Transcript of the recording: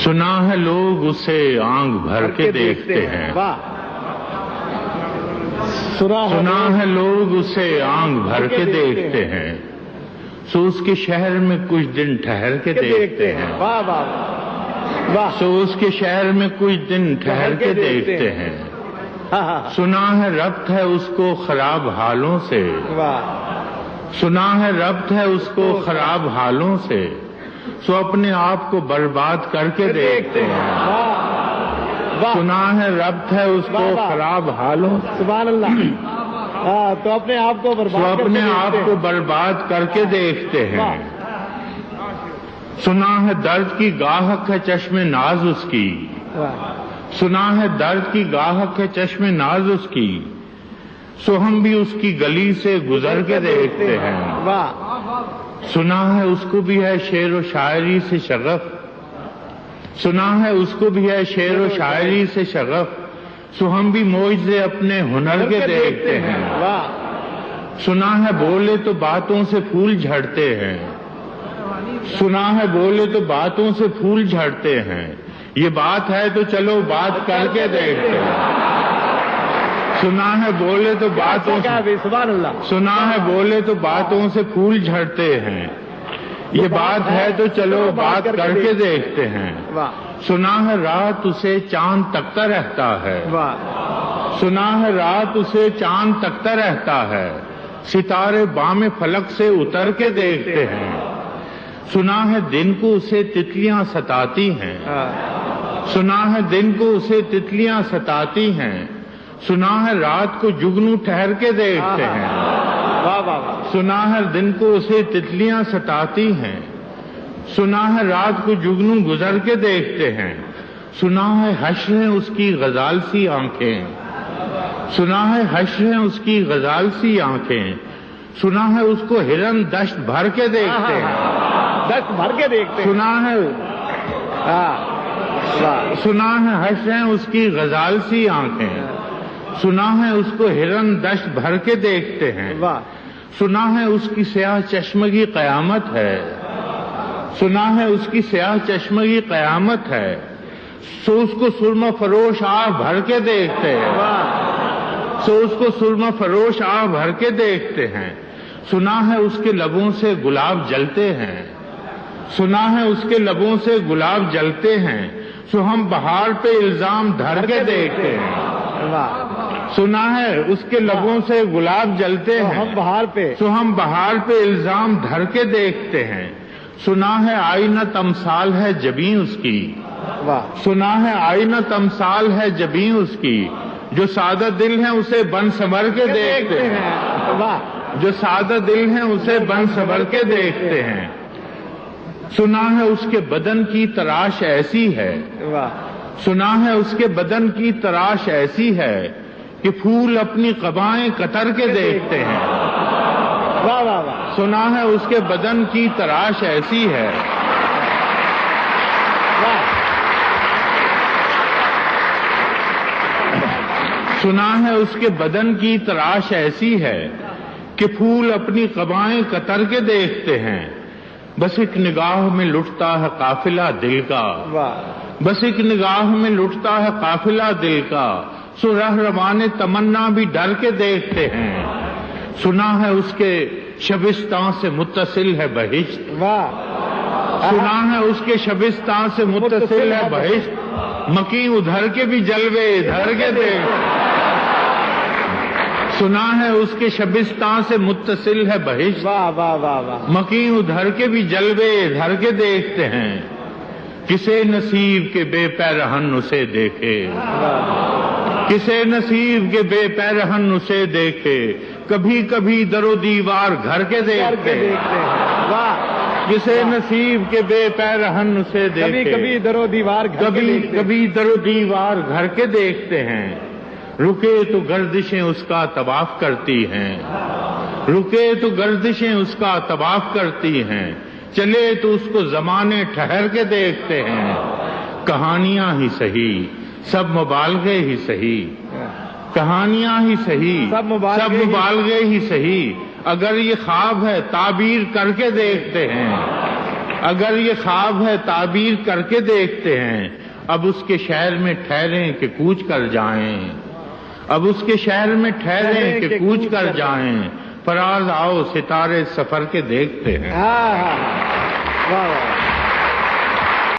سنا ہے لوگ اسے آنکھ بھر کے دیکھتے ہیں، سنا ہے لوگ اسے آنکھ بھر کے دیکھتے ہیں، سو اس کے شہر میں کچھ دن ٹھہر کے دیکھتے ہیں، سو اس کے شہر میں کچھ دن ٹھہر کے دیکھتے ہیں، سنا ہے ربط ہے اس کو خراب حالوں سے، سنا ہے ربط ہے اس کو خراب حالوں سے، سو اپنے آپ کو برباد کر کے دیکھتے ہیں، سنا ہے ربط ہے اس کو خراب حالوں، سبحان اللہ، تو اپنے آپ کو سو اپنے آپ کو برباد کر کے دیکھتے ہیں، سنا ہے درد کی گاہک ہے چشم ناز اس کی، سنا ہے درد کی گاہک ہے چشم ناز اس کی، سو ہم بھی اس کی گلی سے گزر کے دیکھتے ہیں، سنا ہے اس کو بھی ہے شعر و شاعری سے شغف، سنا ہے اس کو بھی ہے شعر و شاعری سے شغف، سو ہم بھی معجزے اپنے ہنر کے دیکھتے ہیں، سنا ہے بولے تو باتوں سے پھول جھڑتے ہیں، سنا ہے بولے تو باتوں سے پھول جھڑتے ہیں، یہ بات ہے تو چلو بات کر کے دیکھتے ہیں، سنا ہے بولے تو باتوں سے، سنا ہے بولے تو باتوں سے پھول جھڑتے ہیں، یہ بات ہے تو چلو بات کر کے دیکھتے ہیں، سنا ہے رات اسے چاند تکتا رہتا ہے، سنا ہے رات اسے چاند تکتا رہتا ہے، ستارے بام فلک سے اتر کے دیکھتے ہیں، سنا ہے دن کو اسے تتلیاں ستاتی ہیں، سنا ہے دن کو اسے تتلیاں ستاتی ہیں، سنا ہے رات کو جگنو ٹھہر کے دیکھتے ہیں، سنا ہے دن کو اسے تتلیاں ستاتی ہیں، سنا ہے رات کو جگنو گزر کے دیکھتے ہیں، سنا ہے حشر ہیں اس کی غزال سی آنکھیں، سنا ہے حشر ہیں اس کی غزال سی آنکھیں، سنا ہے اس کو ہرن دشت بھر کے دیکھتے ہیں، دشت بھر کے دیکھتے ہیں، سنا ہے حشر ہیں اس کی غزال سی آنکھیں، سنا ہے اس کو ہرن دشت بھر کے دیکھتے ہیں، سنا ہے اس کی سیاہ چشمگی قیامت ہے، سنا ہے اس کی سیاہ چشمگی قیامت ہے، سو اس کو سرمہ فروش آہ بھر کے دیکھتے ہیں، سو اس کو سرمہ فروش آہ بھر کے دیکھتے ہیں، سنا ہے اس کے لبوں سے گلاب جلتے ہیں، سنا ہے اس کے لبوں سے گلاب جلتے ہیں، سو ہم بہار پہ الزام دھر کے دیکھتے ہیں، سنا ہے اس کے لبوں سے گلاب جلتے ہیں، سو ہم بہار پہ الزام دھر کے دیکھتے ہیں، سنا ہے آئینہ تمثال ہے جبیں اس کی، سنا ہے آئینہ تمثال ہے جبیں اس کی، جو سادہ دل ہیں اسے بن سنور کے دیکھتے ہیں، جو سادہ دل ہیں اسے بن سنور کے دیکھتے ہیں، سنا ہے اس کے بدن کی تراش ایسی ہے، سنا ہے اس کے بدن کی تراش ایسی ہے کہ پھول اپنی قبائیں کتر کے دیکھتے ہیں، سنا ہے اس کے بدن کی تراش ایسی ہے، سنا ہے اس کے بدن کی تراش ایسی ہے کہ پھول اپنی قبائیں کتر کے دیکھتے ہیں، بس ایک نگاہ میں لٹتا ہے قافلہ دل کا، بس ایک نگاہ میں لٹتا ہے قافلہ دل کا، سو رہروان تمنا بھی ڈر کے دیکھتے ہیں، سنا ہے اس کے شبستان سے متصل ہے بہشت، سنا ہے اس کے شبستان سے متصل ہے بہشت، مکیں ادھر کے بھی جلوے ادھر کے دیکھتے، سنا ہے اس کے شبستان سے متصل ہے بہشت، مکیں ادھر کے بھی جلوے ادھر کے دیکھتے ہیں، کسے نصیب کے بے پیرہن اسے دیکھے، کسے نصیب کے بے پیرہن اسے دیکھے، کبھی کبھی در و دیوار گھر کے دیکھتے ہیں، کسے نصیب کے بے پیرہن اسے دیکھے، کبھی در و دیوار کبھی در و دیوار گھر کے دیکھتے ہیں، رکے تو گردشیں اس کا طواف کرتی ہیں، رکے تو گردشیں اس کا طواف کرتی ہیں، چلے تو اس کو زمانے ٹھہر کے دیکھتے ہیں، کہانیاں ہی سہی سب مبالغے ہی سہی، کہانیاں ہی سہی سب مبالغے ہی سہی، اگر یہ خواب ہے تعبیر کر کے دیکھتے ہیں، اگر یہ خواب ہے تعبیر کر کے دیکھتے ہیں، اب اس کے شہر میں ٹھہریں کہ کوچ کر جائیں، اب اس کے شہر میں ٹھہریں کہ کوچ کر جائیں، فراز آؤ ستارے سفر کے دیکھتے ہیں۔ واہ واہ